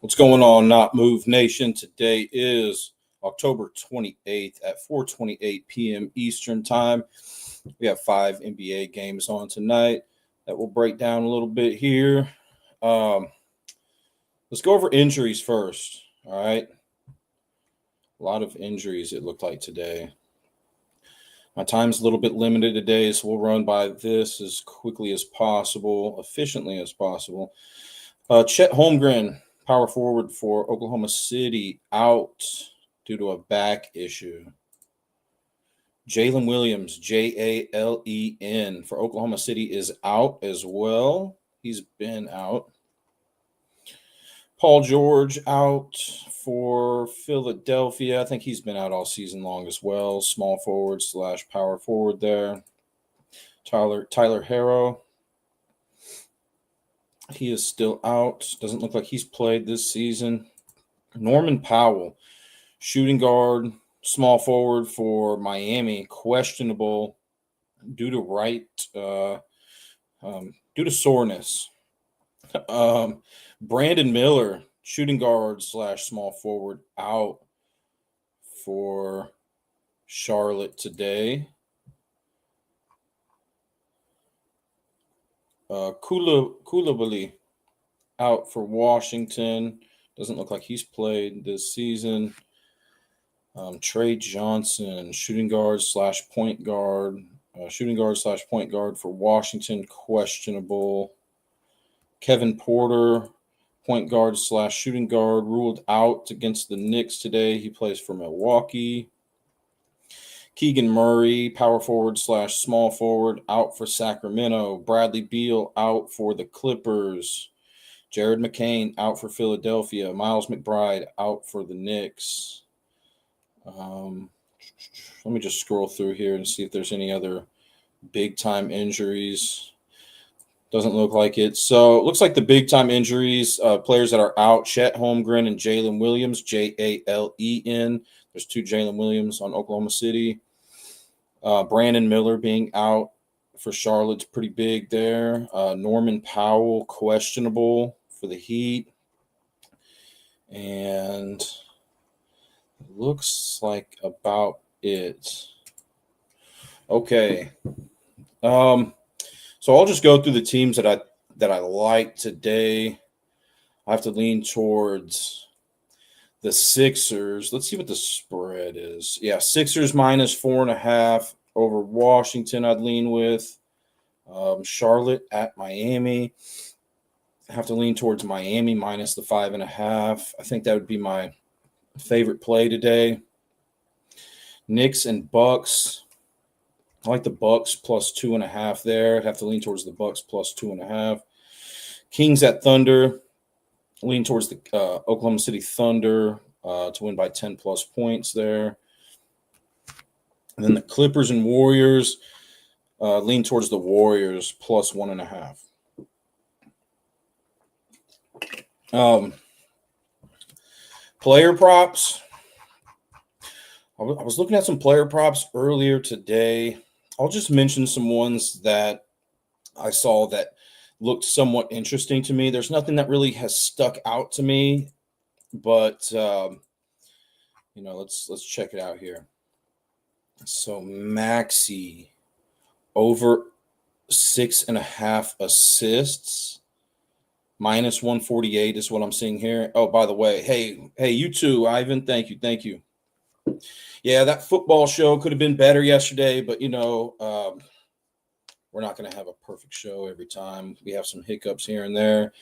What's going on, Not Move Nation? Today is October 28th at 4:28 p.m. Eastern Time. We have 5 NBA games on tonight that we'll break down a little bit here. Let's go over injuries first, all right? A lot of injuries it looked like today. My time's a little bit limited today, so we'll run by this as quickly as possible, efficiently as possible. Chet Holmgren, power forward for Oklahoma City, out due to a back issue. Jalen Williams, Jalen, for Oklahoma City is out as well. He's been out. Paul George out for Philadelphia. I think he's been out all season long as well. Small forward / power forward there. Tyler Harrow. He is still out. Doesn't look like he's played this season. Norman Powell, shooting guard, small forward for Miami, questionable due to soreness. Brandon Miller, shooting guard / small forward, out for Charlotte today. Koulibaly out for Washington. Doesn't look like he's played this season. Trey Johnson, shooting guard / point guard. Shooting guard / point guard for Washington, questionable. Kevin Porter, point guard / shooting guard, ruled out against the Knicks today. He plays for Milwaukee. Keegan Murray, power forward / small forward, out for Sacramento. Bradley Beal out for the Clippers. Jared McCain out for Philadelphia. Miles McBride out for the Knicks. Let me just scroll through here and see if there's any other big-time injuries. Doesn't look like it. So it looks like the big-time injuries, players that are out, Chet Holmgren and Jalen Williams, Jalen. There's 2 Jalen Williams on Oklahoma City. Brandon Miller being out for Charlotte's pretty big there. Norman Powell, questionable for the Heat. And looks like about it. Okay. So I'll just go through the teams that I like today. I have to lean towards the Sixers. Let's see what the spread is. Yeah, Sixers minus 4.5 over Washington I'd lean with. Charlotte at Miami. I have to lean towards Miami minus the 5.5. I think that would be my favorite play today. Knicks and Bucks. I like the Bucks plus 2.5 there. I'd have to lean towards the Bucks plus 2.5. Kings at Thunder. Lean towards the Oklahoma City Thunder to win by 10 plus points there. And then the Clippers and Warriors. Lean towards the Warriors plus 1.5. Player props. I was looking at some player props earlier today. I'll just mention some ones that I saw that looked somewhat interesting to me. There's nothing that really has stuck out to me, but let's check it out here. So Maxey over 6.5 assists, minus 148 is what I'm seeing here. Oh, by the way, hey, you too, Ivan. Thank you. Yeah, that football show could have been better yesterday, but we're not going to have a perfect show every time. We have some hiccups here and there.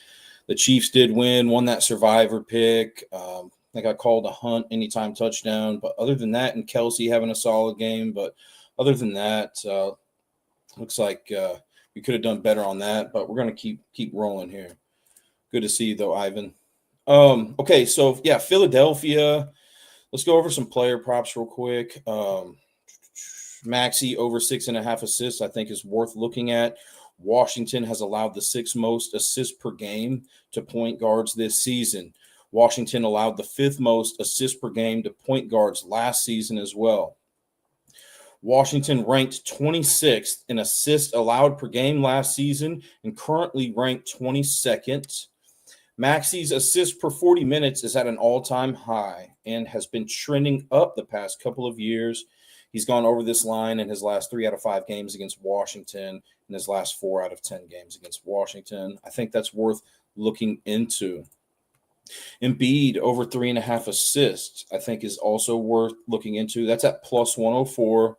The Chiefs did won that survivor pick. I think I called a Hunt anytime touchdown. But other than that, and Kelsey having a solid game. But other than that, looks like we could have done better on that. But we're going to keep rolling here. Good to see you, though, Ivan. Okay, so, yeah, Philadelphia. Let's go over some player props real quick. Maxey over 6.5 assists, I think, is worth looking at. Washington has allowed the 6th most assists per game to point guards this season. Washington allowed the 5th most assists per game to point guards last season as well. Washington ranked 26th in assists allowed per game last season and currently ranked 22nd. Maxi's assists per 40 minutes is at an all-time high and has been trending up the past couple of years. He's gone over this line in his last 3 out of 5 games against Washington and his last 4 out of 10 games against Washington. I think that's worth looking into. Embiid over 3.5 assists, I think, is also worth looking into. That's at plus 104.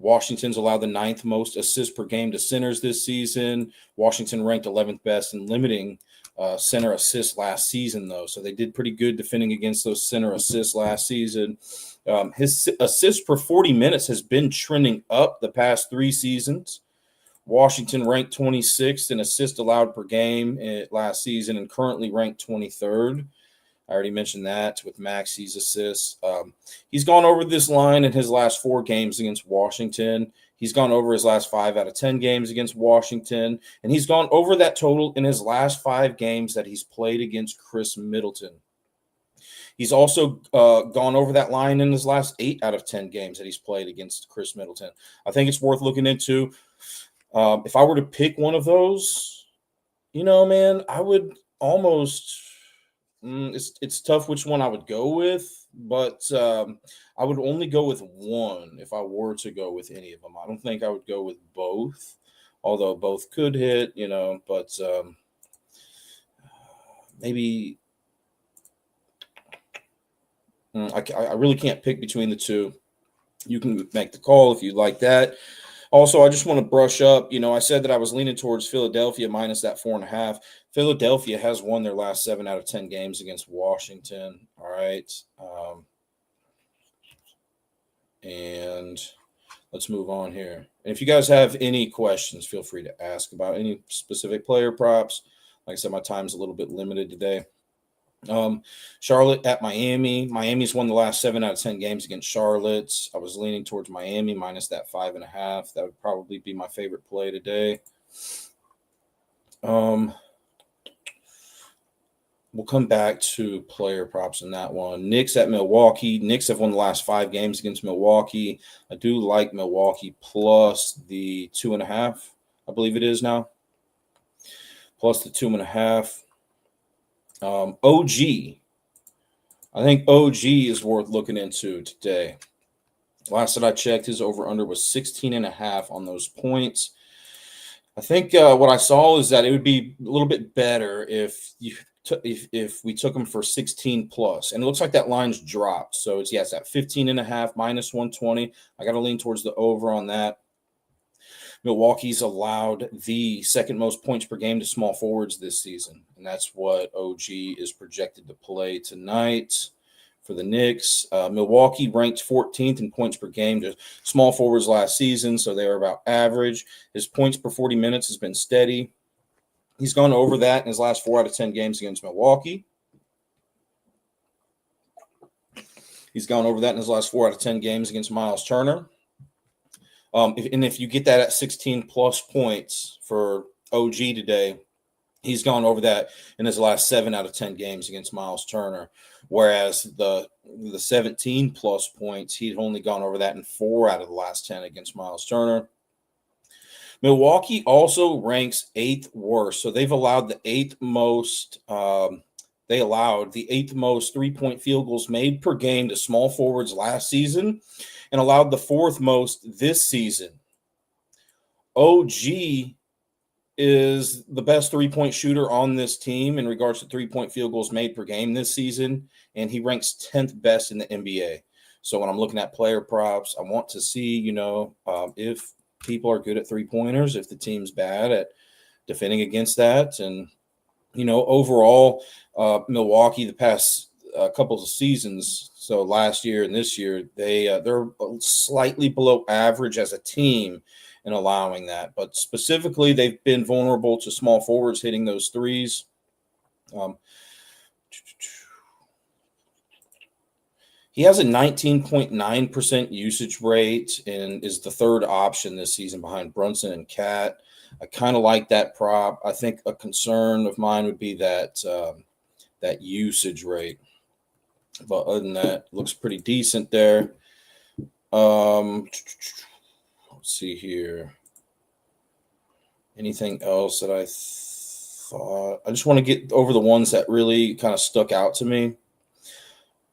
Washington's allowed the 9th most assists per game to centers this season. Washington ranked 11th best in limiting center assists last season, though. So they did pretty good defending against those center assists last season. His assists per 40 minutes has been trending up the past 3 seasons. Washington ranked 26th in assists allowed per game last season and currently ranked 23rd. I already mentioned that with Maxi's assists. He's gone over this line in his last 4 games against Washington. He's gone over his last 5 out of 10 games against Washington. And he's gone over that total in his last 5 games that he's played against Chris Middleton. He's also gone over that line in his last 8 out of 10 games that he's played against Chris Middleton. I think it's worth looking into. If I were to pick one of those, man, I would almost it's tough which one I would go with, but I would only go with one if I were to go with any of them. I don't think I would go with both, although both could hit, but maybe I really can't pick between the two. You can make the call if you'd like that. Also, I just want to brush up. I said that I was leaning towards Philadelphia minus that 4.5. Philadelphia has won their last 7 out of 10 games against Washington. All right. And let's move on here. And if you guys have any questions, feel free to ask about any specific player props. Like I said, my time's a little bit limited today. Charlotte at Miami. Miami's won the last 7 out of 10 games against Charlotte. I was leaning towards Miami minus that 5.5. That would probably be my favorite play today. We'll come back to player props in that one. Knicks at Milwaukee. Knicks have won the last 5 games against Milwaukee. I do like Milwaukee plus the 2.5. I believe it is now. Plus the 2.5. OG. I think OG is worth looking into today. Last that I checked, his over-under was 16.5 on those points. I think what I saw is that it would be a little bit better if we took him for 16 plus. And it looks like that line's dropped. So it's at 15.5 minus 120. I got to lean towards the over on that. Milwaukee's allowed the 2nd most points per game to small forwards this season, and that's what OG is projected to play tonight for the Knicks. Milwaukee ranked 14th in points per game to small forwards last season, so they are about average. His points per 40 minutes has been steady. He's gone over that in his last 4 out of 10 games against Milwaukee. He's gone over that in his last 4 out of 10 games against Miles Turner. If you get that at 16 plus points for OG today, he's gone over that in his last 7 out of 10 games against Miles Turner. Whereas the 17 plus points, he'd only gone over that in 4 out of the last 10 against Miles Turner. Milwaukee also ranks 8th worst. So they've allowed the 8th most. They allowed the 8th most 3-point field goals made per game to small forwards last season, and allowed the 4th most this season. OG is the best 3-point shooter on this team in regards to 3-point field goals made per game this season, and he ranks 10th best in the NBA. So when I'm looking at player props, I want to see, if people are good at 3-pointers, if the team's bad at defending against that. And, overall, Milwaukee the past couple of seasons, so last year and this year, they're slightly below average as a team in allowing that. But specifically, they've been vulnerable to small forwards hitting those threes. He has a 19.9% usage rate and is the 3rd option this season behind Brunson and Cat. I kind of like that prop. I think a concern of mine would be that usage rate. But other than that, looks pretty decent there. Let's see here. Anything else that I thought. I just want to get over the ones that really kind of stuck out to me.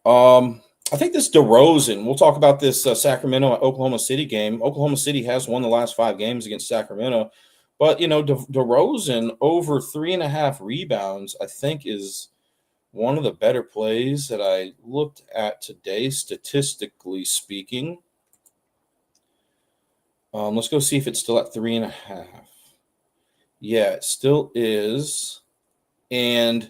I think this DeRozan. We'll talk about this Sacramento Oklahoma City game. Oklahoma City has won the last 5 games against Sacramento, but DeRozan over 3.5 rebounds. I think is one of the better plays that I looked at today, statistically speaking. Let's go see if it's still at 3.5. Yeah, it still is. And,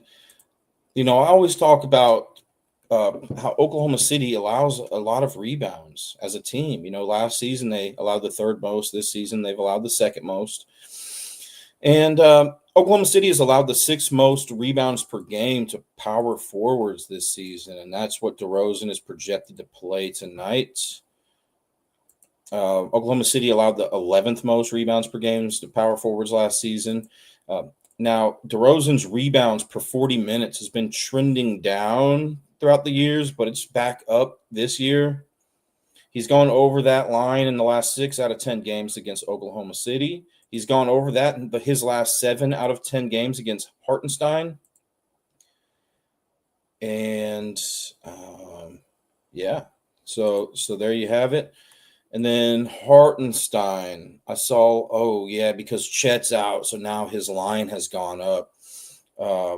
I always talk about how Oklahoma City allows a lot of rebounds as a team. Last season they allowed the third most. This season they've allowed the second most. And Oklahoma City has allowed the 6th most rebounds per game to power forwards this season. And that's what DeRozan is projected to play tonight. Oklahoma City allowed the 11th most rebounds per game to power forwards last season. Now, DeRozan's rebounds per 40 minutes has been trending down throughout the years, but it's back up this year. He's gone over that line in the last 6 out of 10 games against Oklahoma City. He's gone over that in his last 7 out of 10 games against Hartenstein. And, so there you have it. And then Hartenstein, I saw, because Chet's out, so now his line has gone up. I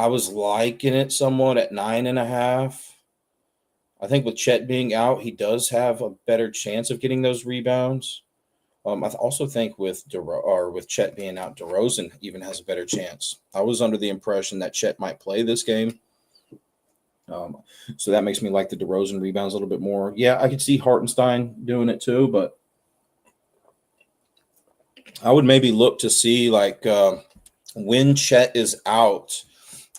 was liking it somewhat at 9.5. I think with Chet being out, he does have a better chance of getting those rebounds. I also think with Chet being out, DeRozan even has a better chance. I was under the impression that Chet might play this game. So that makes me like the DeRozan rebounds a little bit more. Yeah, I could see Hartenstein doing it too, but I would maybe look to see when Chet is out,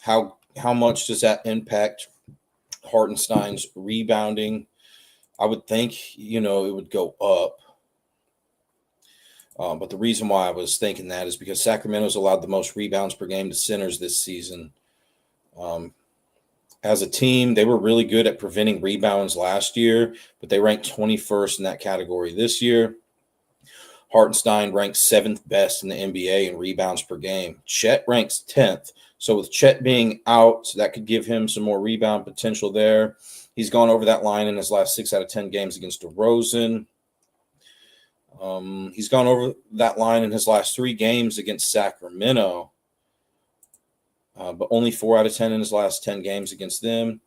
how much does that impact Hartenstein's rebounding? I would think, it would go up. But the reason why I was thinking that is because Sacramento's allowed the most rebounds per game to centers this season. As a team, they were really good at preventing rebounds last year, but they ranked 21st in that category this year. Hartenstein ranks 7th best in the NBA in rebounds per game. Chet ranks 10th. So with Chet being out, that could give him some more rebound potential there. He's gone over that line in his last 6 out of 10 games against DeRozan. He's gone over that line in his last 3 games against Sacramento. But only 4 out of 10 in his last 10 games against them.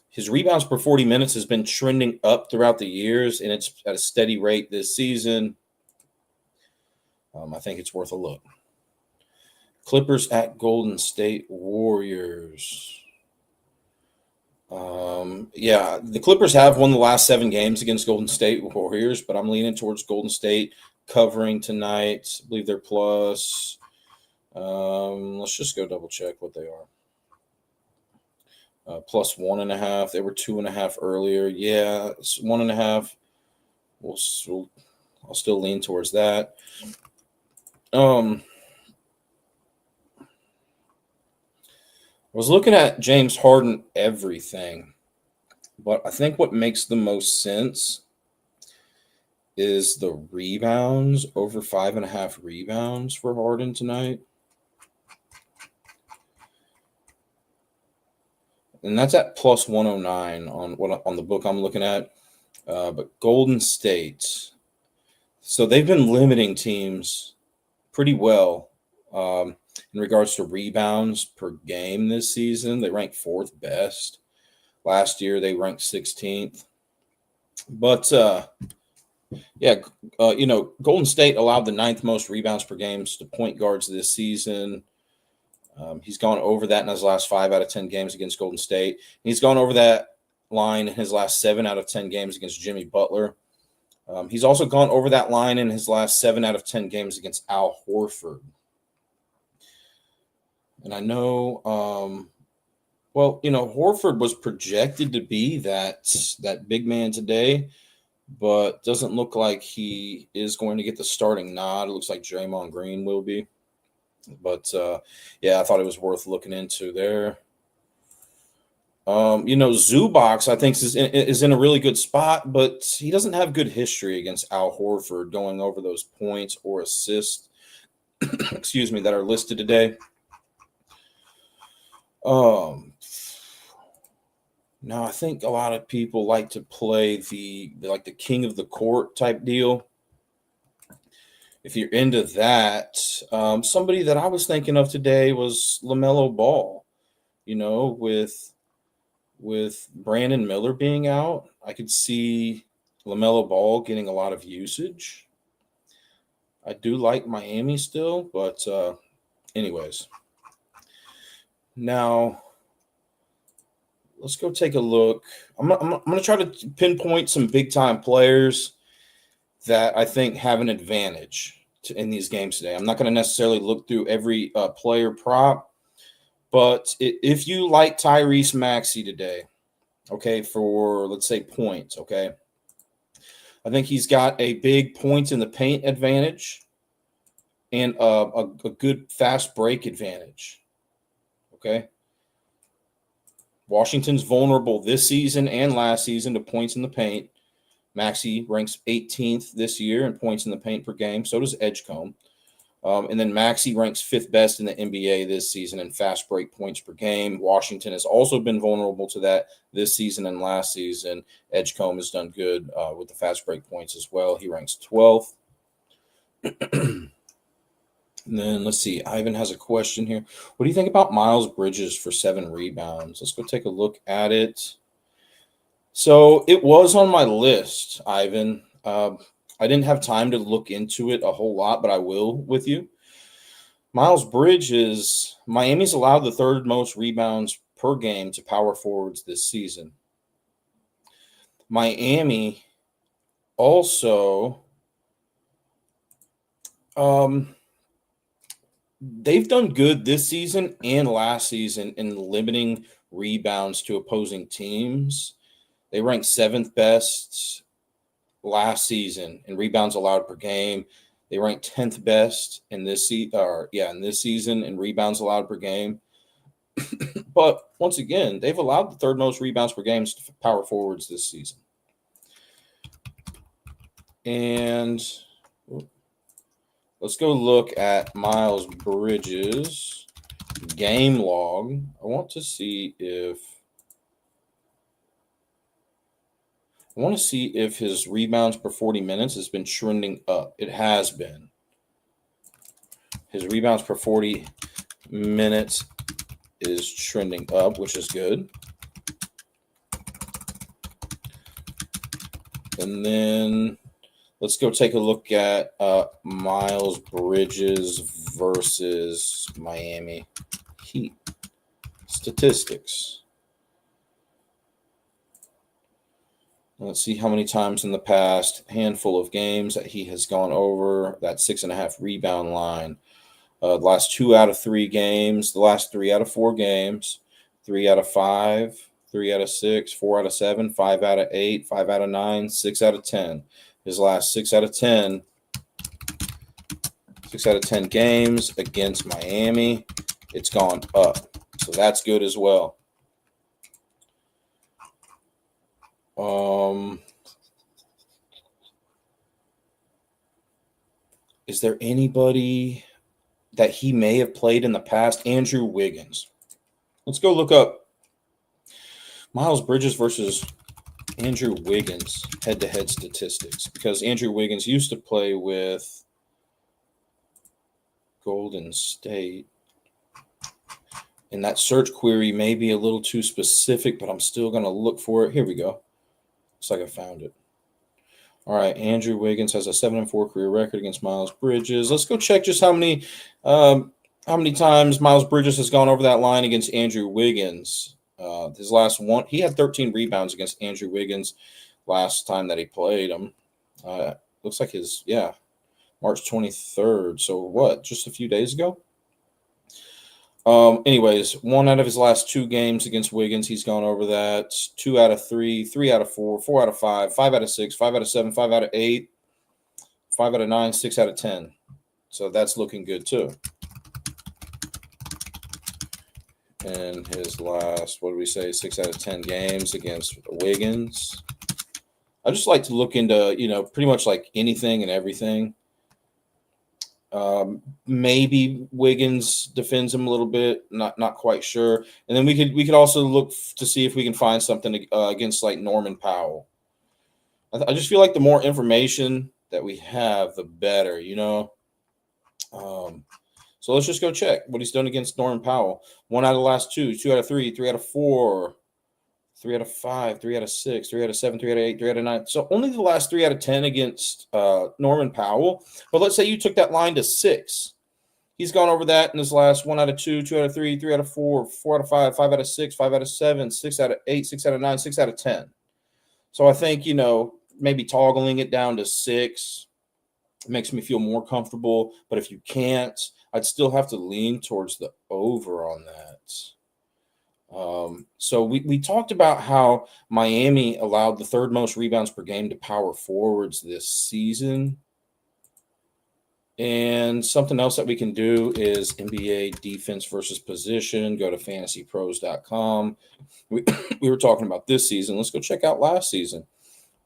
His rebounds per 40 minutes has been trending up throughout the years, and it's at a steady rate this season. I think it's worth a look. Clippers at Golden State Warriors. The Clippers have won the last 7 games against Golden State Warriors, but I'm leaning towards Golden State covering tonight. I believe they're plus. Let's just go double check what they are. Plus 1.5. They were 2.5 earlier. Yeah, it's 1.5. I'll still lean towards that. I was looking at James Harden everything, but I think what makes the most sense is the rebounds, over 5.5 rebounds for Harden tonight. And that's at plus 109 on the book I'm looking at. But Golden State, so they've been limiting teams pretty well in regards to rebounds per game this season. They ranked 4th best. Last year they ranked 16th. But Golden State allowed the 9th most rebounds per game to point guards this season. He's gone over that in his last 5 out of 10 games against Golden State. He's gone over that line in his last 7 out of 10 games against Jimmy Butler. He's also gone over that line in his last 7 out of 10 games against Al Horford. And I know, Horford was projected to be that big man today, but doesn't look like he is going to get the starting nod. It looks like Draymond Green will be. But, I thought it was worth looking into there. Zubac, I think, is in a really good spot, but he doesn't have good history against Al Horford going over those points or assists. excuse me, that are listed today. Now I think a lot of people like to play the king of the court type deal. If you're into that, somebody that I was thinking of today was LaMelo Ball. You know, with Brandon Miller being out, I could see LaMelo Ball getting a lot of usage. I do like Miami still, but anyways. Now, let's go take a look. I'm going to try to pinpoint some big time players that I think have an advantage in these games today. I'm not going to necessarily look through every player prop, but if you like Tyrese Maxey today, okay, for let's say points, okay, I think he's got a big points in the paint advantage and a good fast break advantage, okay. Washington's vulnerable this season and last season to points in the paint. Maxey ranks 18th this year in points in the paint per game. So does Edgecombe. And then Maxey ranks 5th best in the NBA this season in fast break points per game. Washington has also been vulnerable to that this season and last season. Edgecombe has done good with the fast break points as well. He ranks 12th. And then let's see. Ivan has a question here. What do you think about Miles Bridges for 7 rebounds? Let's go take a look at it. So it was on my list, Ivan. I didn't have time to look into it a whole lot, but I will with you. Miles Bridges, Miami's allowed the 3rd most rebounds per game to power forwards this season. Miami also they've done good this season and last season in limiting rebounds to opposing teams. They ranked 7th best last season in rebounds allowed per game. They ranked 10th best in this season in rebounds allowed per game. But once again, they've allowed the 3rd most rebounds per game to power forwards this season. And let's go look at Miles Bridges' game log. I want to see if his rebounds per 40 minutes has been trending up. It has been. His rebounds per 40 minutes is trending up, which is good. And then let's go take a look at Miles Bridges versus Miami Heat statistics. Let's see how many times in the past handful of games that he has gone over that 6.5 rebound line. The last 2 out of 3 games, the last 3 out of 4 games, 3 out of 5, 3 out of 6, 4 out of 7, 5 out of 8, 5 out of 9, 6 out of 10. His last 6 out of 10 games against Miami, it's gone up. So that's good as well. Is there anybody that he may have played in the past? Andrew Wiggins. Let's go look up Miles Bridges versus Andrew Wiggins head-to-head statistics, because Andrew Wiggins used to play with Golden State. And that search query may be a little too specific, but I'm still going to look for it. Here we go. Looks like I found it. All right, Andrew Wiggins has a 7-4 career record against Miles Bridges. Let's go check just how many times Miles Bridges has gone over that line against Andrew Wiggins. His last one, he had 13 rebounds against Andrew Wiggins last time that he played him. Looks like March 23rd. So what? Just a few days ago. Anyways, 1 out of his last 2 games against Wiggins, he's gone over that. 2 out of 3, 3 out of 4, 4 out of 5, 5 out of 6, 5 out of 7, 5 out of 8, 5 out of 9, 6 out of 10. So that's looking good too. And his last, 6 out of 10 games against Wiggins. I just like to look into, pretty much like anything and everything. Maybe Wiggins defends him a little bit. Not quite sure. And then we could also look to see if we can find something against like Norman Powell. I just feel like the more information that we have, the better. So let's just go check what he's done against Norman Powell. 1 out of the last 2, 2 out of 3, 3 out of 4, 3 out of 5, 3 out of 6, 3 out of 7, 3 out of 8, 3 out of 9. So only the last 3 out of 10 against Norman Powell. But let's say you took that line to 6. He's gone over that in his last 1 out of 2, 2 out of 3, 3 out of 4, 4 out of 5, 5 out of 6, 5 out of 7, 6 out of 8, 6 out of 9, 6 out of 10. So I think, maybe toggling it down to 6 makes me feel more comfortable. But if you can't, I'd still have to lean towards the over on that. So we talked about how Miami allowed the 3rd most rebounds per game to power forwards this season. And something else that we can do is NBA defense versus position. Go to fantasypros.com. We were talking about this season. Let's go check out last season.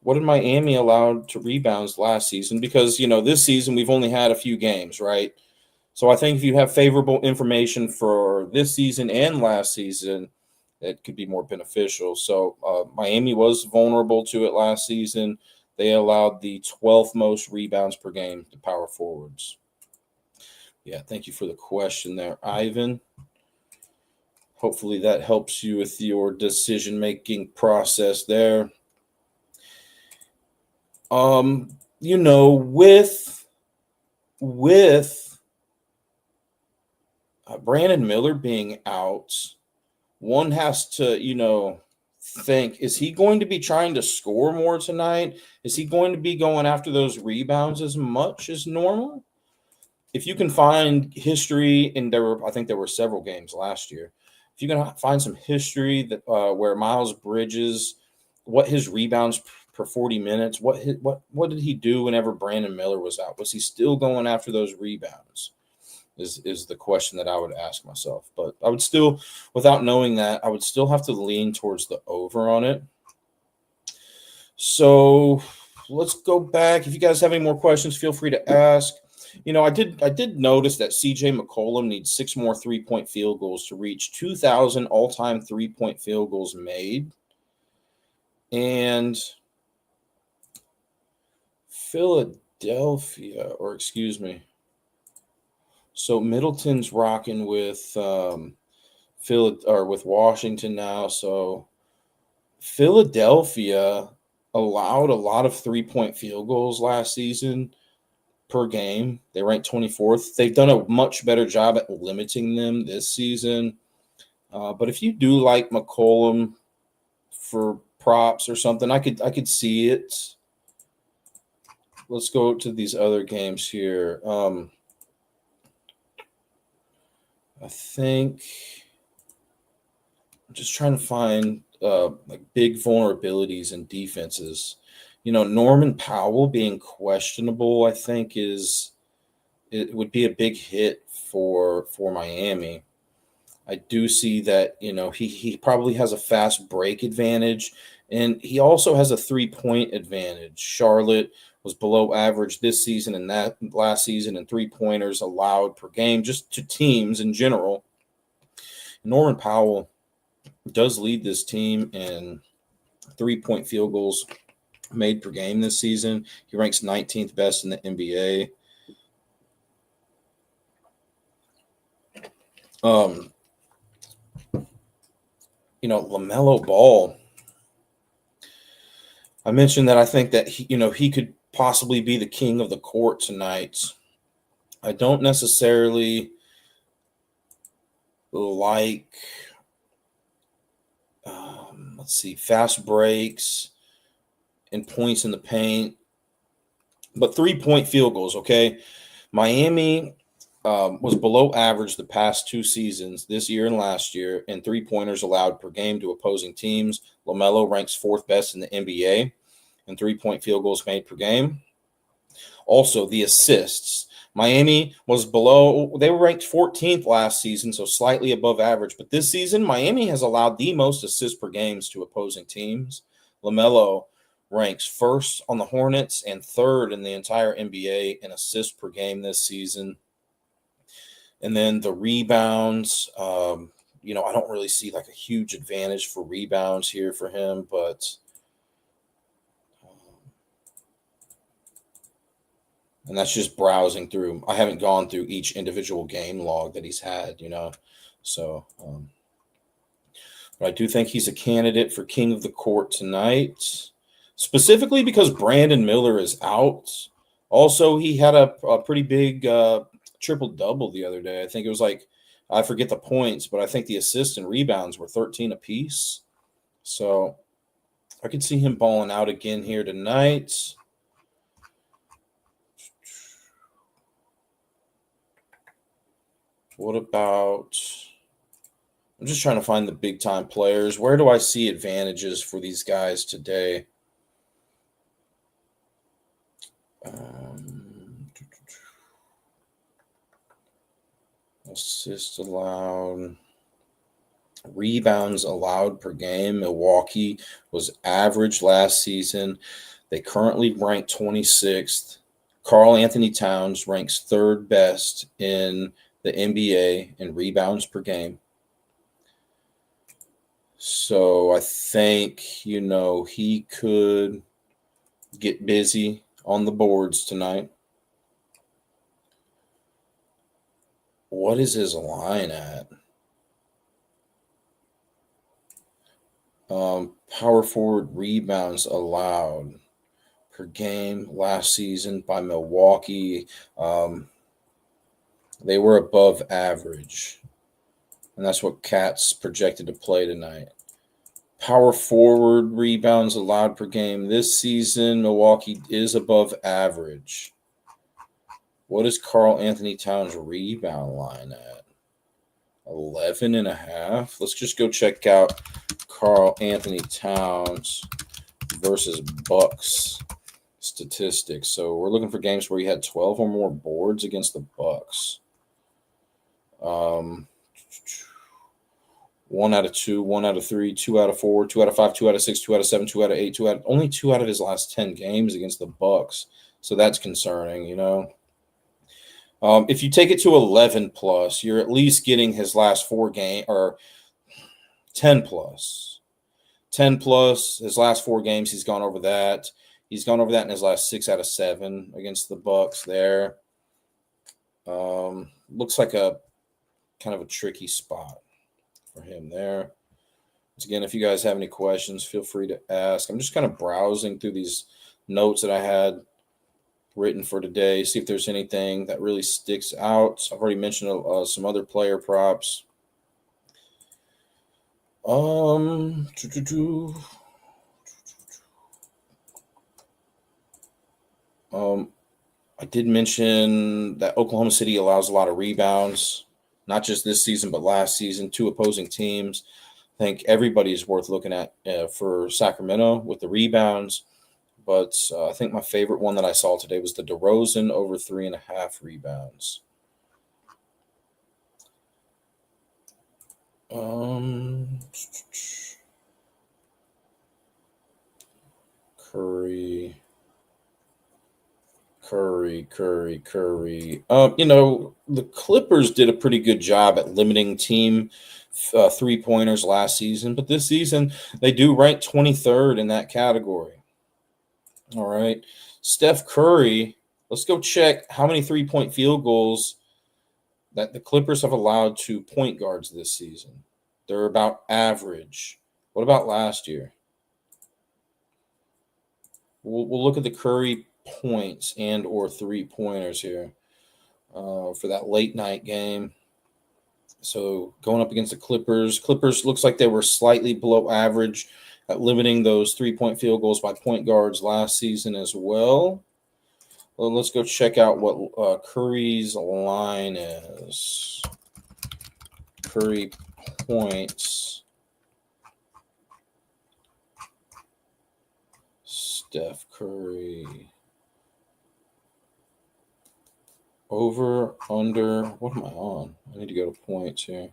What did Miami allow to rebounds last season? Because, this season we've only had a few games, right? So I think if you have favorable information for this season and last season, it could be more beneficial. So Miami was vulnerable to it last season. They allowed the 12th most rebounds per game to power forwards. Yeah, thank you for the question there, Ivan. Hopefully that helps you with your decision-making process there. With Brandon Miller being out, one has to, think, is he going to be trying to score more tonight? Is he going to be going after those rebounds as much as normal? If you can find history, and I think there were several games last year. If you can find some history that where Miles Bridges, what his rebounds per 40 minutes, what did he do whenever Brandon Miller was out? Was he still going after those rebounds? Is the question that I would ask myself. But I would still, without knowing that, I would still have to lean towards the over on it. So let's go back. If you guys have any more questions, feel free to ask. I did notice that CJ McCollum needs 6 more 3-point field goals to reach 2,000 all-time 3-point field goals made. And Philadelphia, or excuse me. So Middleton's rocking with with Washington now. So Philadelphia allowed a lot of 3-point field goals last season per game. They ranked 24th. They've done a much better job at limiting them this season. But if you do like McCollum for props or something, I could see it. Let's go to these other games here. I think I'm just trying to find like big vulnerabilities in defenses. Norman Powell being questionable, I think it would be a big hit for Miami. I do see that, he probably has a fast break advantage, and he also has a 3-point advantage. Charlotte was below average this season and that last season in 3-pointers allowed per game, just to teams in general. Norman Powell does lead this team in 3-point field goals made per game this season. He ranks 19th best in the NBA. LaMelo Ball. I mentioned that I think that he could possibly be the king of the court tonight. I don't necessarily like, fast breaks and points in the paint, but 3-point field goals. Okay, Miami was below average the past 2 seasons, this year and last year, in 3-pointers allowed per game to opposing teams. LaMelo ranks 4th best in the NBA in 3-point field goals made per game. Also, the assists. Miami was below, they were ranked 14th last season, so slightly above average. But this season, Miami has allowed the most assists per games to opposing teams. LaMelo ranks first on the Hornets and third in the entire NBA in assists per game this season. And then the rebounds, I don't really see like a huge advantage for rebounds here for him, but and that's just browsing through. I haven't gone through each individual game log that he's had, So, but I do think he's a candidate for King of the Court tonight, specifically because Brandon Miller is out. Also, he had a pretty big triple-double the other day. I think it was like, I forget the points, but I think the assists and rebounds were 13 apiece. So I could see him balling out again here tonight. What about... I'm just trying to find the big-time players. Where do I see advantages for these guys today? Assists allowed. Rebounds allowed per game. Milwaukee was average last season. They currently rank 26th. Karl Anthony Towns ranks third best in the NBA in rebounds per game. So I think, he could get busy on the boards tonight. What is his line at? Power forward rebounds allowed per game last season by Milwaukee. They were above average. And that's what Cat's projected to play tonight. Power forward rebounds allowed per game this season, Milwaukee is above average. What is Karl Anthony Towns' rebound line at? 11.5. Let's just go check out Karl Anthony Towns versus Bucks statistics. So we're looking for games where he had 12 or more boards against the Bucks. 1 out of 2, 1 out of 3, 2 out of 4, 2 out of 5, 2 out of 6, 2 out of 7, 2 out of 8, only 2 out of his last 10 games against the Bucks. So that's concerning, If you take it to 11 plus, you're at least getting his last 4 games, or 10 plus. 10 plus, his last 4 games, he's gone over that. He's gone over that in his last 6 out of 7 against the Bucks there. Looks like a kind of a tricky spot for him there. Once again, if you guys have any questions, feel free to ask. I'm just kind of browsing through these notes that I had written for today, see if there's anything that really sticks out. I've already mentioned some other player props. I did mention that Oklahoma City allows a lot of rebounds, not just this season, but last season, 2 opposing teams. I think everybody's worth looking at for Sacramento with the rebounds. But I think my favorite one that I saw today was the DeRozan over 3.5 rebounds. Curry. The Clippers did a pretty good job at limiting team three-pointers last season, but this season they do rank 23rd in that category. All right. Steph Curry, let's go check how many three-point field goals that the Clippers have allowed to point guards this season. They're about average. What about last year? We'll look at the Curry points and or three-pointers here for that late night game. So going up against the Clippers looks like they were slightly below average at limiting those three-point field goals by point guards last season as well. Well, let's go check out what Curry's line is. Curry points. Steph Curry. Over, under, what am I on? I need to go to points here.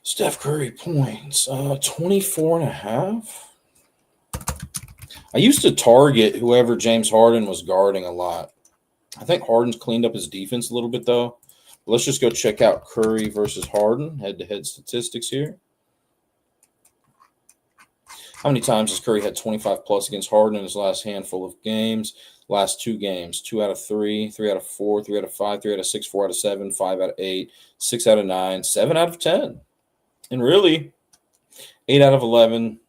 Steph Curry points, 24.5. I used to target whoever James Harden was guarding a lot. I think Harden's cleaned up his defense a little bit, though. Let's just go check out Curry versus Harden, head-to-head statistics here. How many times has Curry had 25-plus against Harden in his last handful of games? Last 2 games, 2 out of 3, 3 out of 4, 3 out of 5, 3 out of 6, 4 out of 7, 5 out of 8, 6 out of 9, 7 out of 10. And really, 8 out of 11,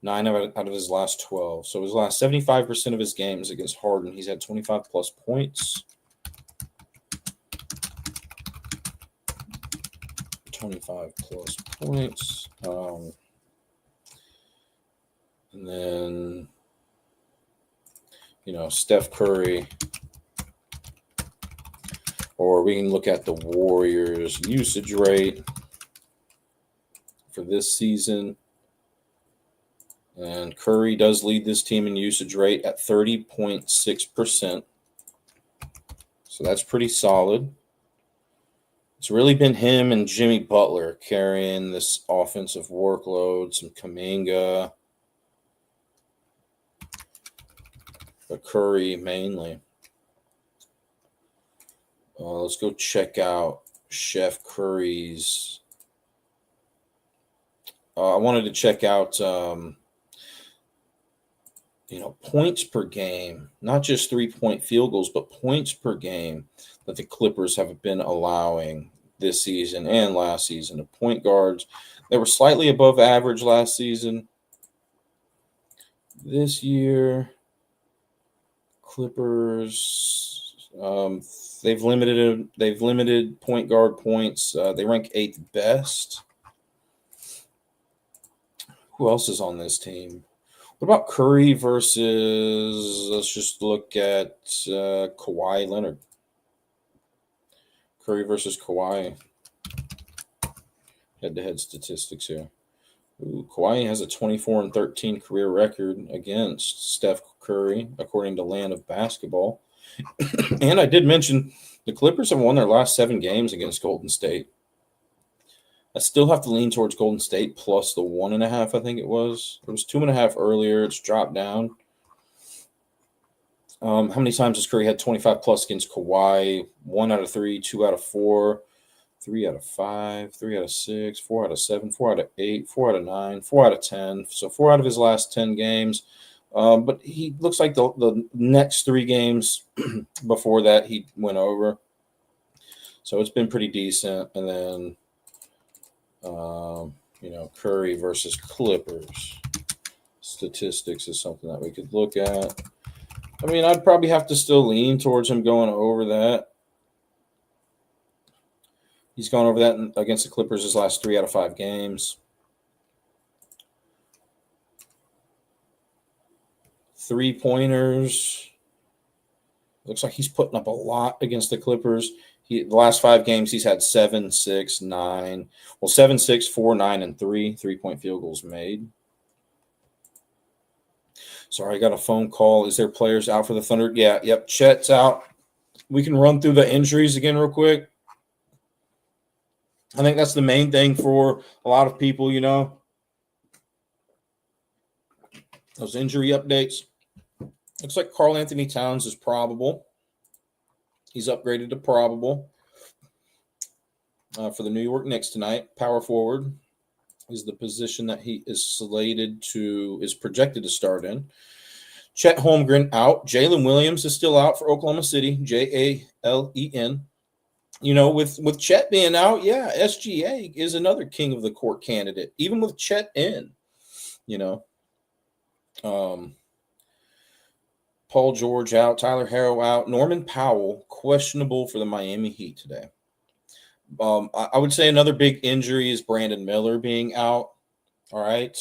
9 out of his last 12. So his last 75% of his games against Harden, he's had 25-plus points. 25-plus points. And then, Steph Curry. Or we can look at the Warriors' usage rate for this season. And Curry does lead this team in usage rate at 30.6%. So that's pretty solid. It's really been him and Jimmy Butler carrying this offensive workload, some Kuminga, but Curry mainly. Let's go check out Chef Curry's. I wanted to check out, points per game, not just 3-point field goals, but points per game that the Clippers have been allowing this season and last season. The point guards, they were slightly above average last season. This year, Clippers, they've limited point guard points. They rank 8th best. Who else is on this team? What about Curry versus, let's just look at Kawhi Leonard. Curry versus Kawhi. Head-to-head statistics here. Kawhi has a 24-13 career record against Steph Curry, according to Land of Basketball. And I did mention the Clippers have won their last 7 games against Golden State. I still have to lean towards Golden State plus the 1.5, I think it was. It was 2.5 earlier. It's dropped down. How many times has Curry had 25-plus against Kawhi? 1 out of 3, 2 out of 4, 3 out of 5, 3 out of 6, 4 out of 7, 4 out of 8, 4 out of 9, 4 out of 10. So 4 out of his last 10 games. But he looks like the next 3 games before that he went over. So it's been pretty decent. And then, Curry versus Clippers statistics is something that we could look at. I mean, I'd probably have to still lean towards him going over that. He's gone over that against the Clippers his last 3 out of 5 games. 3-pointers. Looks like he's putting up a lot against the Clippers. The last 5 games, he's had 7, 6, 9. Well, 7, 6, 4, 9, and 3 3-point field goals made. Sorry, I got a phone call. Is there players out for the Thunder? Yeah, yep, Chet's out. We can run through the injuries again real quick. I think that's the main thing for a lot of people, Those injury updates. Looks like Karl Anthony Towns is probable. He's upgraded to probable for the New York Knicks tonight. Power forward is the position that he is projected to start in. Chet Holmgren out. Jalen Williams is still out for Oklahoma City. Jalen. With Chet being out, yeah, SGA is another king of the court candidate, even with Chet in, Paul George out, Tyler Harrow out, Norman Powell questionable for the Miami Heat today. I would say another big injury is Brandon Miller being out, all right,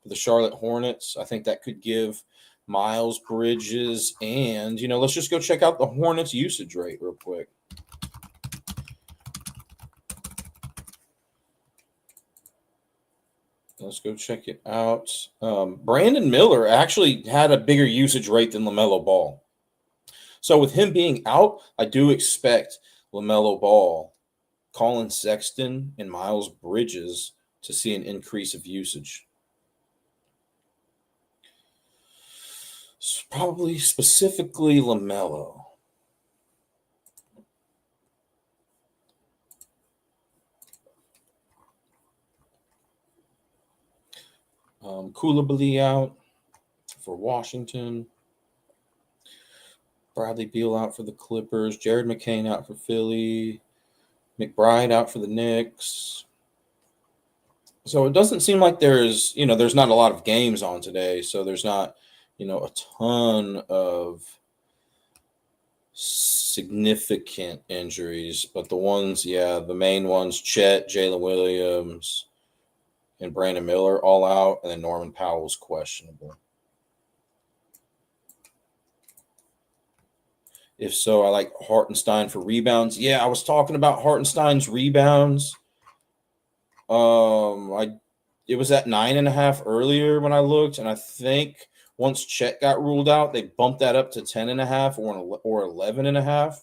for the Charlotte Hornets. I think that could give Miles Bridges and, let's just go check out the Hornets usage rate real quick. Let's go check it out. Brandon Miller actually had a bigger usage rate than LaMelo Ball. So with him being out, I do expect LaMelo Ball Colin Sexton and Miles Bridges to see an increase of usage. Probably specifically LaMelo. Coulibaly out for Washington. Bradley Beal out for the Clippers. Jared McCain out for Philly. McBride out for the Knicks. So it doesn't seem like there's not a lot of games on today. So there's not, a ton of significant injuries. But the main ones, Chet, Jalen Williams, and Brandon Miller all out. And then Norman Powell's questionable. If so, I like Hartenstein for rebounds. Yeah, I was talking about Hartenstein's rebounds. It was at 9.5 earlier when I looked, and I think once Chet got ruled out, they bumped that up to 10.5 or 11.5.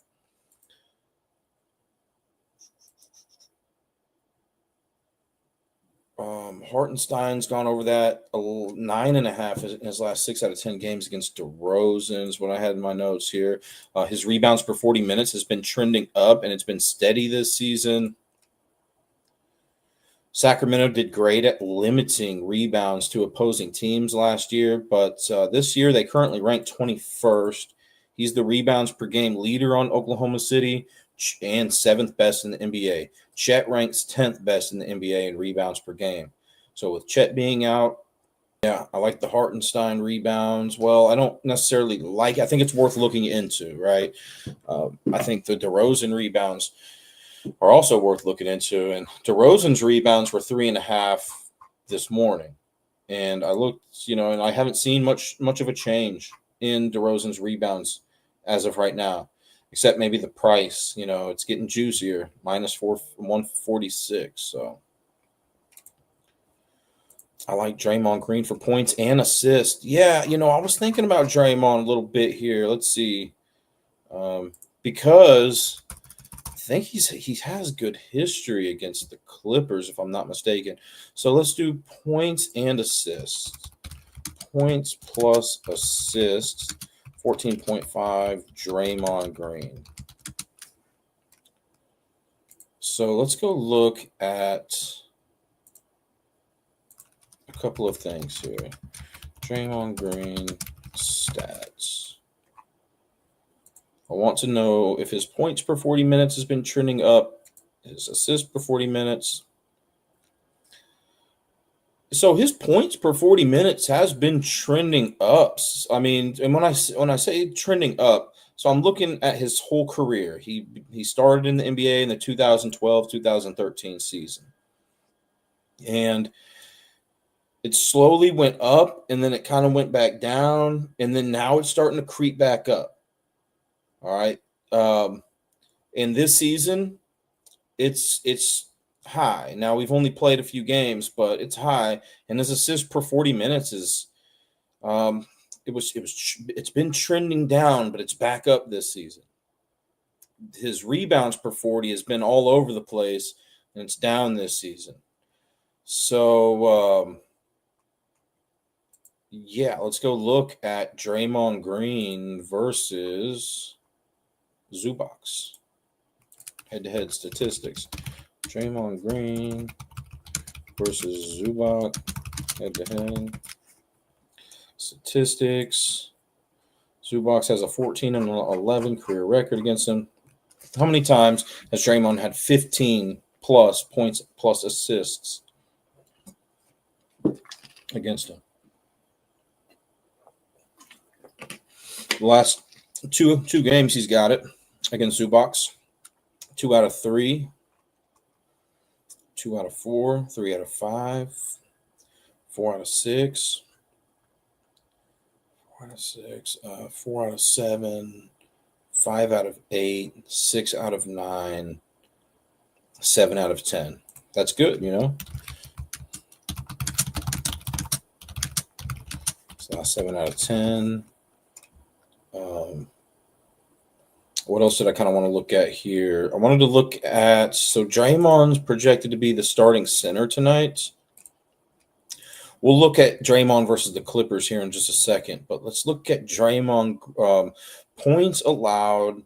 Hartenstein's gone over that 9.5 in his last 6 out of 10 games against DeRozan is what I had in my notes here. His rebounds per 40 minutes has been trending up, and it's been steady this season. Sacramento did great at limiting rebounds to opposing teams last year, but this year they currently rank 21st. He's the rebounds per game leader on Oklahoma City and 7th best in the NBA. Chet ranks 10th best in the NBA in rebounds per game. So with Chet being out, yeah, I like the Hartenstein rebounds. Well, I don't necessarily I think it's worth looking into, right? I think the DeRozan rebounds are also worth looking into. And DeRozan's rebounds were 3.5 this morning. And I looked, and I haven't seen much of a change in DeRozan's rebounds as of right now, except maybe the price. It's getting juicier, minus 146. So I like Draymond Green for points and assists. Yeah, I was thinking about Draymond a little bit here. Let's see. Because I think he has good history against the Clippers, if I'm not mistaken. So let's do points and assists. Points plus assists, 14.5, Draymond Green. So let's go look at a couple of things here. Draymond Green stats. I want to know if his points per 40 minutes has been trending up, his assists per 40 minutes. So his points per 40 minutes has been trending up. I mean, and when I say trending up, so I'm looking at his whole career. He started in the NBA in the 2012-2013 season. And it slowly went up, and then it kind of went back down, and then now it's starting to creep back up. All right. In this season, it's high. Now we've only played a few games, but it's high. And his assist per 40 minutes is it's been trending down, but it's back up this season. His rebounds per 40 has been all over the place, and it's down this season. So let's go look at Draymond Green versus Zubac. Head-to-head statistics. Draymond Green versus Zubac. Head-to-head statistics. Zubac has a 14-11 career record against him. How many times has Draymond had 15 plus points plus assists against him? The last two games he's got it against Zubac. 2 out of 3, 2 out of 4, 3 out of 5, 4 out of 6, 4 out of 6, 4 out of 7, 5 out of 8, 6 out of 9, 7 out of 10. That's good, So 7 out of 10. What else did I kind of want to look at here? I wanted to look at, so Draymond's projected to be the starting center tonight. We'll look at Draymond versus the Clippers here in just a second, but let's look at Draymond points allowed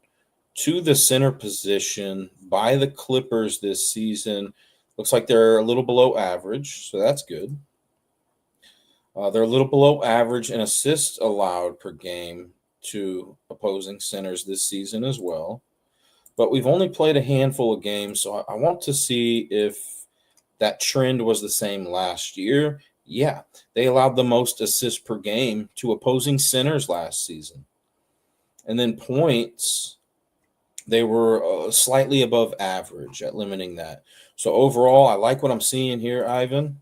to the center position by the Clippers this season. Looks like they're a little below average, so that's good. They're a little below average in assists allowed per game to opposing centers this season as well. But we've only played a handful of games, so I want to see if that trend was the same last year. Yeah, they allowed the most assists per game to opposing centers last season. And then points, they were slightly above average at limiting that. So overall, I like what I'm seeing here, Ivan.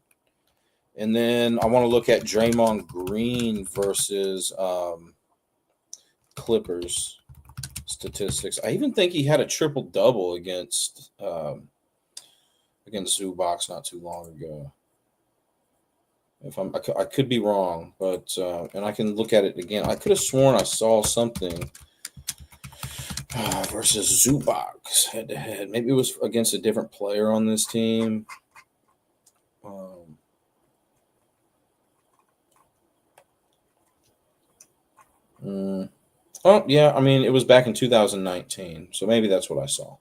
And then I want to look at Draymond Green versus Clippers statistics. I even think he had a triple double against Zubac not too long ago. I could be wrong, but and I can look at it again. I could have sworn I saw something versus Zubac head to head. Maybe it was against a different player on this team. Oh, yeah. I mean, it was back in 2019, so maybe that's what I saw.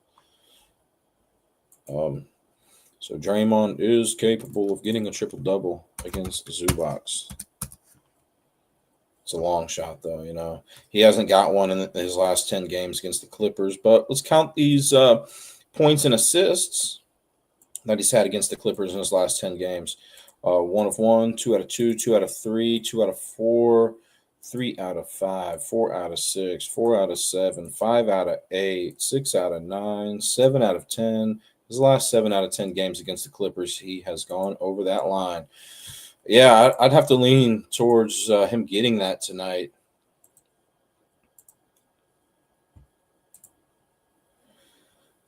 So Draymond is capable of getting a triple double against Zubac. It's a long shot, though. You know, he hasn't got one in his last 10 games against the Clippers. But let's count these points and assists that he's had against the Clippers in his last 10 games. 1 of 1, 2 out of 2, 2 out of 3, 2 out of 4, 3 out of 5, 4 out of 6, 4 out of 7, 5 out of 8, 6 out of 9, 7 out of 10. His last 7 out of 10 games against the Clippers, he has gone over that line. Yeah, I'd have to lean towards him getting that tonight.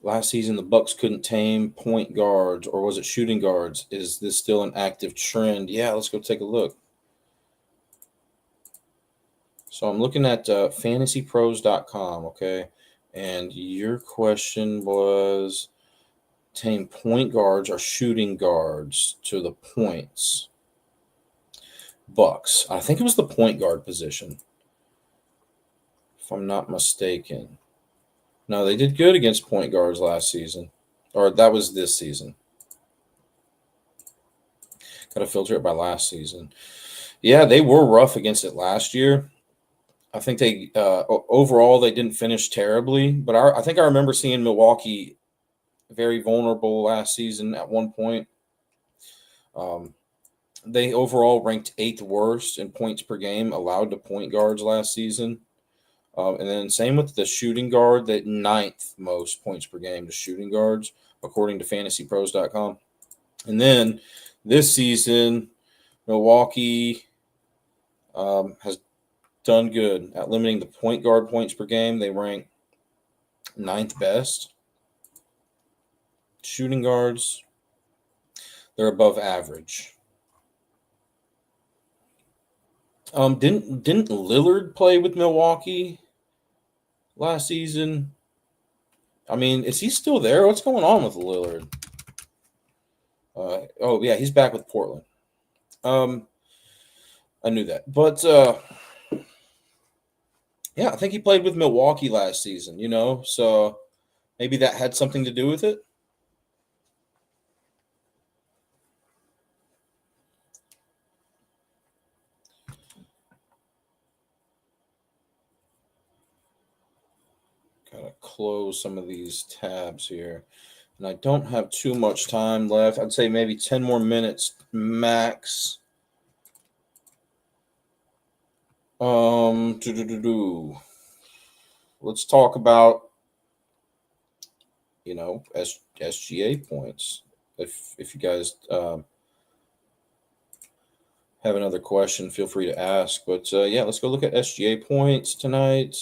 Last season, the Bucks couldn't tame point guards, or was it shooting guards? Is this still an active trend? Yeah, let's go take a look. So I'm looking at fantasypros.com, okay? And your question was tame point guards or shooting guards to the points. Bucks. I think it was the point guard position, if I'm not mistaken. No, they did good against point guards last season. Or that was this season. Got to filter it by last season. Yeah, they were rough against it last year. I think they overall they didn't finish terribly, but I think I remember seeing Milwaukee very vulnerable last season at one point. They overall ranked 8th worst in points per game allowed to point guards last season. And then same with the shooting guard, that 9th most points per game to shooting guards, according to fantasypros.com. And then this season, Milwaukee has done good at limiting the point guard points per game. They rank 9th best. Shooting guards, they're above average. Didn't Lillard play with Milwaukee last season? I mean, is he still there? What's going on with Lillard? Oh yeah, he's back with Portland. I knew that, but yeah, I think he played with Milwaukee last season. You know, so maybe that had something to do with it. Gotta close some of these tabs here. And I don't have too much time left. I'd say maybe 10 more minutes max. Let's talk about, you know, SGA points. If you guys have another question, feel free to ask. But yeah, let's go look at SGA points tonight.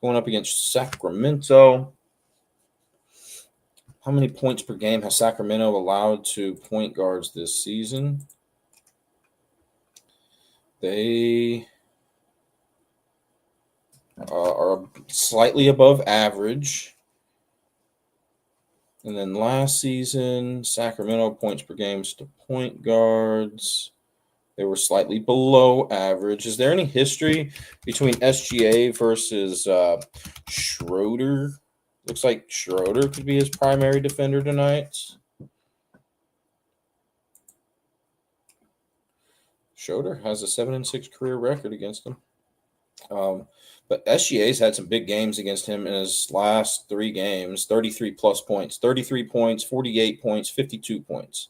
Going up against Sacramento. How many points per game has Sacramento allowed to point guards this season? They are slightly above average. And then last season, Sacramento points per games to point guards. They were slightly below average. Is there any history between SGA versus Schroeder? Looks like Schroeder could be his primary defender tonight. Schroeder has a 7-6 career record against him. But SGA's had some big games against him in his last 3 games. 33 plus points, 33 points, 48 points, 52 points.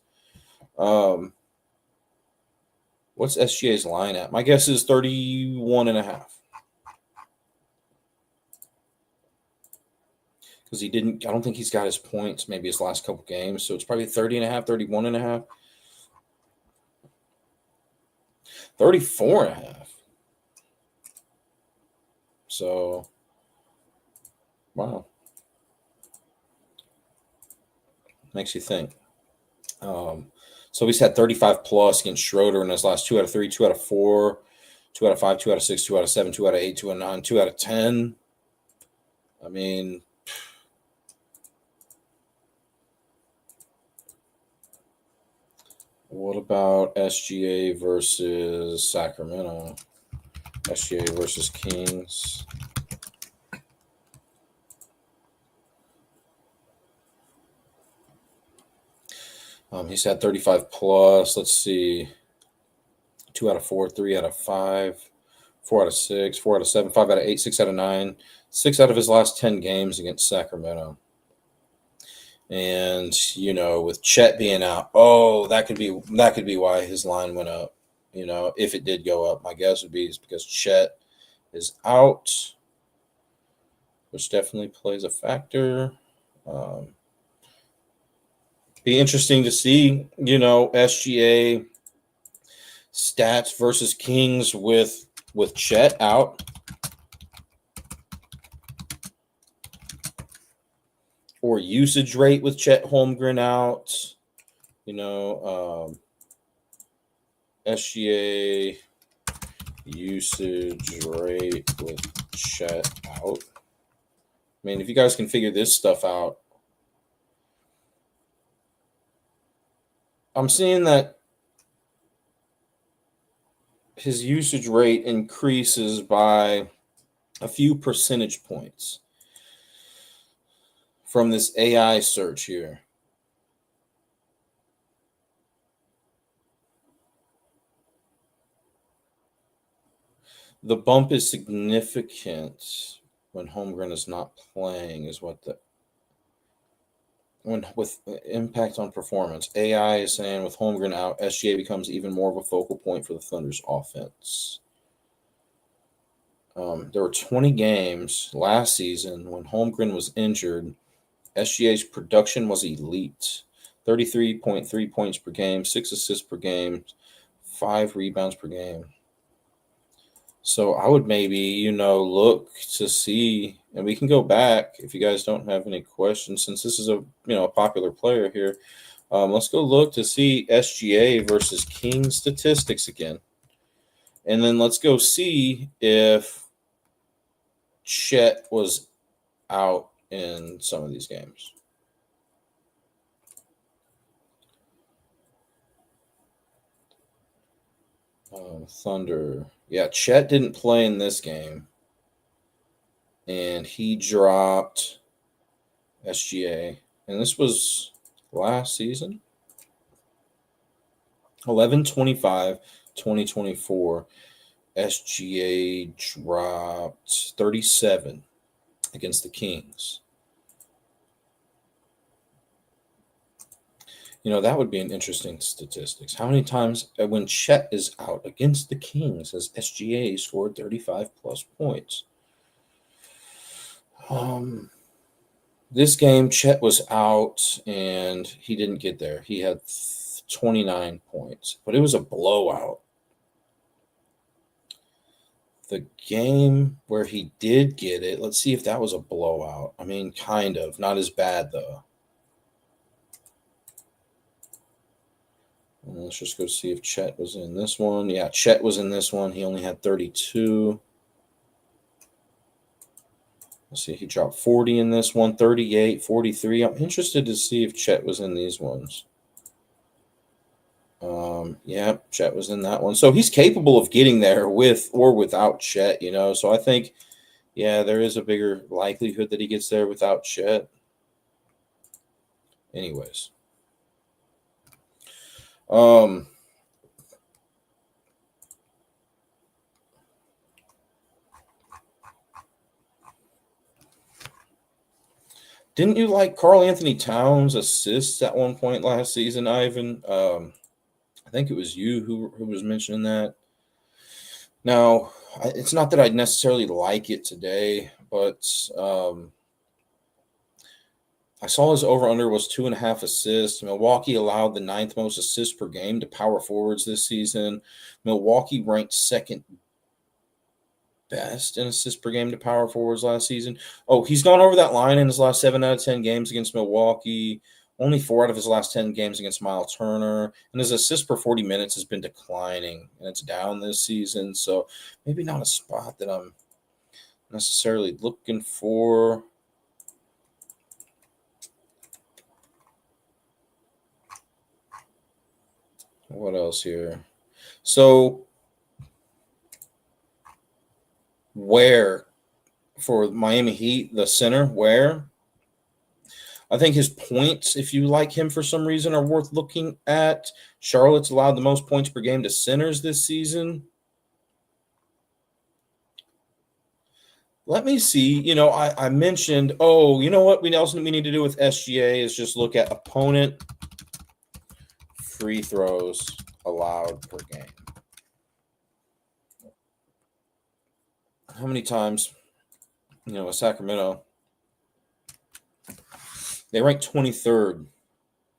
What's SGA's line at? My guess is 31.5. Because he didn't, I don't think he's got his points, maybe his last couple games. So it's probably 30.5, 31.5, 34.5. So, wow. Makes you think. So he's had 35 plus against Schroeder in his last 2 out of 3, 2 out of 4, 2 out of 5, 2 out of 6, 2 out of 7, 2 out of 8, 2 out of 9, 2 out of 10. I mean, what about SGA versus Sacramento? SGA versus Kings. He's had 35 plus. Let's see. 2 out of 4, 3 out of 5, 4 out of 6, 4 out of 7, 5 out of 8, 6 out of 9. 6 out of his last 10 games against Sacramento. And, with Chet being out, that could be why his line went up. If it did go up, my guess would be is because Chet is out, which definitely plays a factor. Be interesting to see, SGA stats versus Kings with Chet out, or usage rate with Chet Holmgren out. SGA usage rate with Chet out. I mean, if you guys can figure this stuff out, I'm seeing that his usage rate increases by a few percentage points from this AI search here. The bump is significant when Holmgren is not playing, is what with impact on performance. AI is saying with Holmgren out, SGA becomes even more of a focal point for the Thunder's offense. There were 20 games last season when Holmgren was injured. SGA's production was elite. 33.3 points per game, 6 assists per game, 5 rebounds per game. So I would maybe, look to see, and we can go back if you guys don't have any questions, since this is a popular player here. Let's go look to see SGA versus King statistics again. And then let's go see if Chet was out in some of these games. Thunder. Yeah, Chet didn't play in this game. And he dropped SGA. And this was last season. 11/25/2024. SGA dropped 37 against the Kings. That would be an interesting statistics. How many times when Chet is out against the Kings has SGA scored 35 plus points? This game, Chet was out and he didn't get there. He had 29 points, but it was a blowout. The game where he did get it, let's see if that was a blowout. I mean, kind of. Not as bad, though. And let's just go see if Chet was in this one. Yeah, Chet was in this one. He only had 32. Let's see, he dropped 40 in this one, 38, 43. I'm interested to see if Chet was in these ones. Yeah, Chet was in that one. So he's capable of getting there with or without Chet, So I think, yeah, there is a bigger likelihood that he gets there without Chet. Anyways. Didn't you like Karl Anthony Towns' assists at one point last season, Ivan? I think it was you who was mentioning that. Now, it's not that I'd necessarily like it today, but I saw his over-under was 2.5 assists. Milwaukee allowed the ninth most assists per game to power forwards this season. Milwaukee ranked second best in assists per game to power forwards last season. Oh, he's gone over that line in his last 7 out of 10 games against Milwaukee. Only 4 out of his last 10 games against Miles Turner. And his assist per 40 minutes has been declining, and it's down this season. So maybe not a spot that I'm necessarily looking for. What else here? So where for Miami Heat, the center, where? I think his points, if you like him for some reason, are worth looking at. Charlotte's allowed the most points per game to centers this season. Let me see. I mentioned, what we also need to do with SGA is just look at opponent free throws allowed per game. How many times, with Sacramento, they rank 23rd.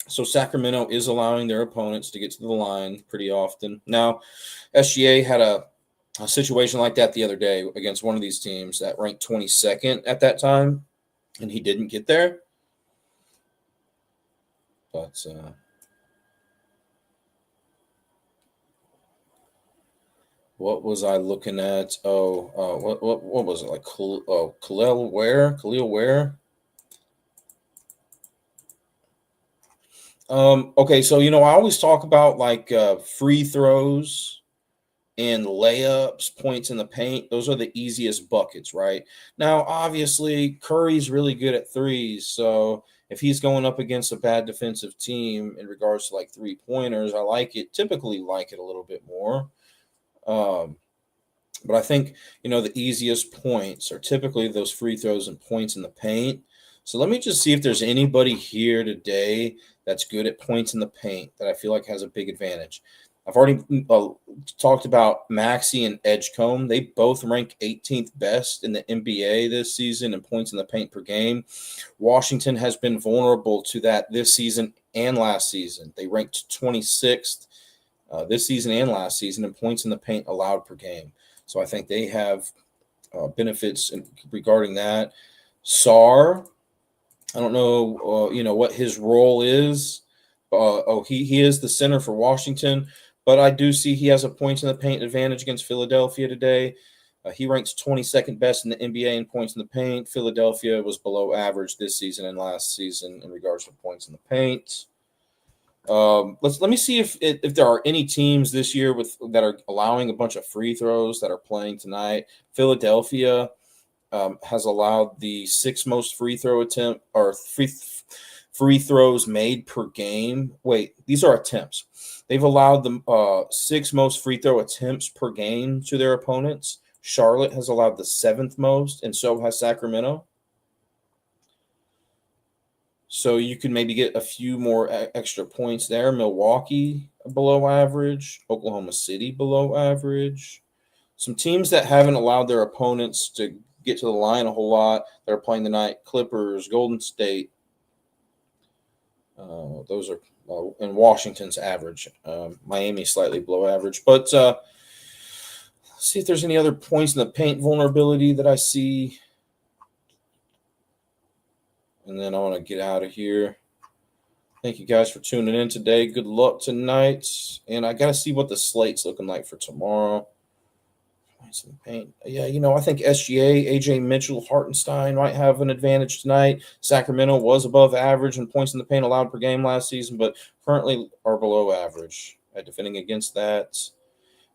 So Sacramento is allowing their opponents to get to the line pretty often. Now, SGA had a situation like that the other day against one of these teams that ranked 22nd at that time, and he didn't get there. But what was I looking at? What was it like? Khalil Ware. Okay, so I always talk about like free throws and layups, points in the paint. Those are the easiest buckets, right? Now, obviously, Curry's really good at threes, so if he's going up against a bad defensive team in regards to like 3-pointers, typically like it a little bit more. But I think, the easiest points are typically those free throws and points in the paint. So let me just see if there's anybody here today that's good at points in the paint that I feel like has a big advantage. I've already talked about Maxey and Edgecombe. They both rank 18th best in the NBA this season in points in the paint per game. Washington has been vulnerable to that this season and last season. They ranked 26th this season and last season in points in the paint allowed per game. So I think they have benefits regarding that. Sarr, I don't know, what his role is. He is the center for Washington, but I do see he has a points in the paint advantage against Philadelphia today. He ranks 22nd best in the NBA in points in the paint. Philadelphia was below average this season and last season in regards to points in the paint. Let me see if there are any teams this year that are allowing a bunch of free throws that are playing tonight. Philadelphia has allowed the 6th most free throws made per game. Wait, these are attempts. They've allowed the 6th most free throw attempts per game to their opponents. Charlotte has allowed the 7th most, and so has Sacramento. So you can maybe get a few more extra points there. Milwaukee below average. Oklahoma City below average. Some teams that haven't allowed their opponents to get to the line a whole lot that are playing tonight: Clippers, Golden State. Those are and Washington's average. Miami slightly below average. But let's see if there's any other points in the paint vulnerability that I see. And then I want to get out of here. Thank you guys for tuning in today. Good luck tonight. And I got to see what the slate's looking like for tomorrow. Points in the paint. Yeah, I think SGA, AJ Mitchell, Hartenstein might have an advantage tonight. Sacramento was above average in points in the paint allowed per game last season, but currently are below average at defending against that.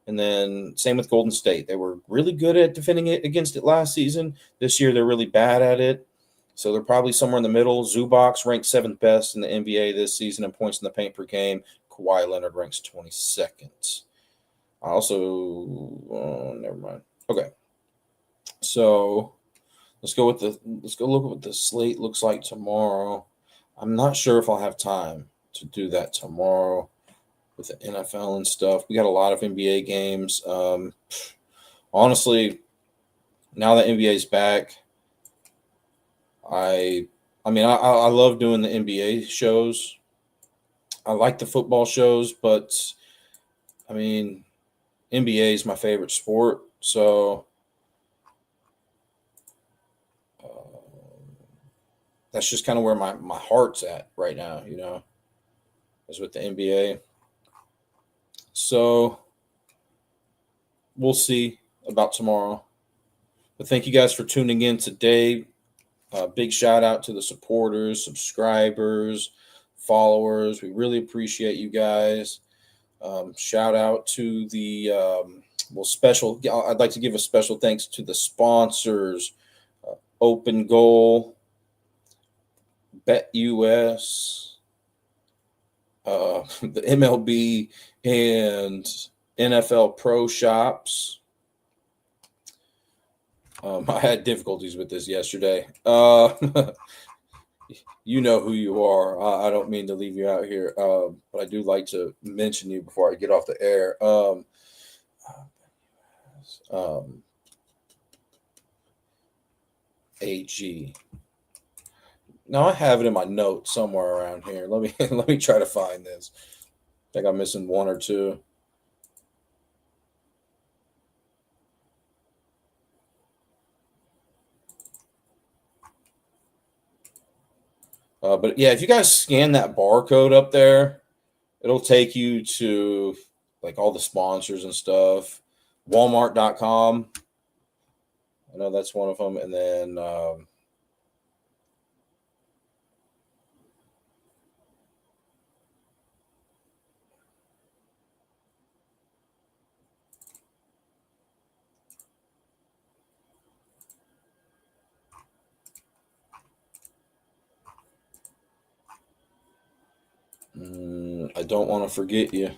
And then same with Golden State. They were really good at defending it against it last season. This year they're really bad at it. So they're probably somewhere in the middle. Zubac ranked 7th best in the NBA this season in points in the paint per game. Kawhi Leonard ranks 22nd. Never mind. Okay. So let's go look at what the slate looks like tomorrow. I'm not sure if I'll have time to do that tomorrow with the NFL and stuff. We got a lot of NBA games. Honestly, now that NBA is back, I love doing the NBA shows. I like the football shows, but I mean, NBA is my favorite sport, so that's just kind of where my heart's at right now, is with the NBA. So we'll see about tomorrow. But thank you guys for tuning in today. Big shout out to the supporters, subscribers, followers. We really appreciate you guys. Shout out to the I'd like to give a special thanks to the sponsors, Open Goal, BetUS, the MLB and NFL Pro Shops. I had difficulties with this yesterday. You know who you are. I don't mean to leave you out here, but I do like to mention you before I get off the air. AG. Now I have it in my notes somewhere around here. Let me try to find this. I think I'm missing one or two. But yeah, if you guys scan that barcode up there, it'll take you to like all the sponsors and stuff. Walmart.com. I know that's one of them. And then I don't want to forget you.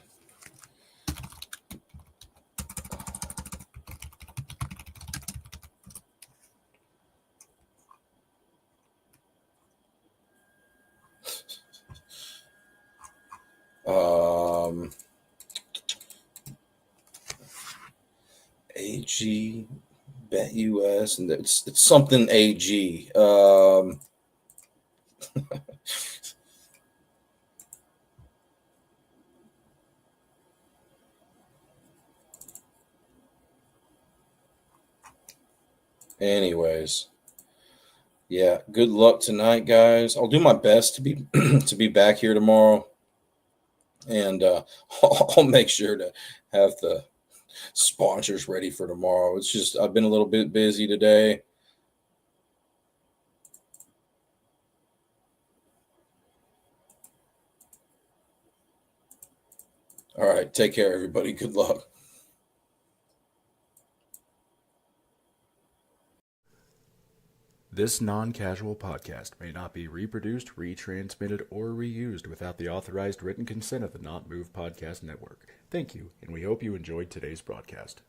AG, BetUS, and it's something AG. Anyways, yeah, good luck tonight, guys. I'll do my best to be to be back here tomorrow, and I'll make sure to have the sponsors ready for tomorrow. It's just I've been a little bit busy today. All right, take care, everybody. Good luck. This non-casual podcast may not be reproduced, retransmitted, or reused without the authorized written consent of the Not Move Podcast Network. Thank you, and we hope you enjoyed today's broadcast.